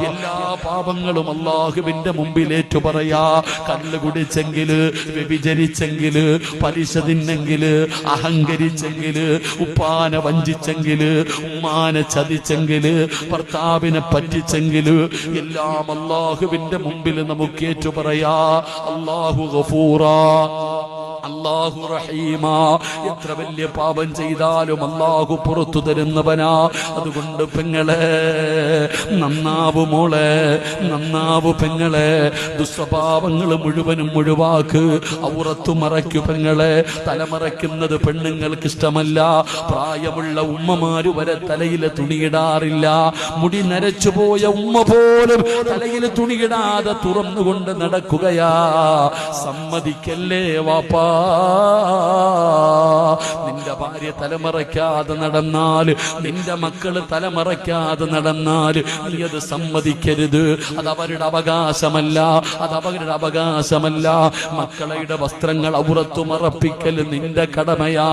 എല്ലാ പാപങ്ങളും അല്ലാഹുവിന്റെ മുമ്പിൽ ഏറ്റു പറയാ. കള്ള് കുടിച്ചെങ്കില്, വ്യഭിചരിച്ചെങ്കില്, പലിശ തിന്നെങ്കില്, അഹങ്കരിച്ചെങ്കില്, ഉപ്പാനെ വഞ്ചിച്ചെങ്കില്, ഉമ്മാനെ ചതിച്ചെങ്കില്, ഭർത്താവിനെ പറ്റിച്ചെങ്കില് എല്ലാം അല്ലാഹുവിന്റെ മുമ്പിൽ നമുക്ക് ഏറ്റു പറയാ. അല്ലാഹു ഗഫൂറാ, അല്ലാഹു റഹീമാ. എത്ര വലിയ പാപം ചെയ്താലും അല്ലാഹു പുറത്തു തരുന്നവനാ. അതുകൊണ്ട് പെങ്ങളെ നന്നാവു, മോളെ നന്നാവു, പെങ്ങളെ ദുസ്വഭാവങ്ങൾ മുഴുവനും ഒഴിവാക്ക്. ഔറത്തു മറയ്ക്കു പെങ്ങളെ. തലമറയ്ക്കുന്നത് പെണ്ണുങ്ങൾക്ക് ഇഷ്ടമല്ല. പ്രായമുള്ള ഉമ്മമാര് വരെ തലയിൽ തുണിയിടാറില്ല. മുടി നരച്ചുപോയ ഉമ്മ പോലും തലയിൽ തുണിയിടാതെ തുറന്നുകൊണ്ട് നടക്കുകയാ. സമ്മതിക്കല്ലേ വാപ്പാ. നിന്റെ ഭാര്യ തലമറയ്ക്കാതെ നടന്നാൽ, നിന്റെ മക്കള് തലമറയ്ക്കാതെ നടന്നാൽ നീ അത് സമ്മതിക്കരുത്. അത് അവരുടെ അവകാശമല്ല, അത് അവരുടെ അവകാശമല്ല. മക്കളുടെ വസ്ത്രങ്ങൾ ഔറത്തു മറപ്പിക്കൽ നിന്റെ കടമയാ.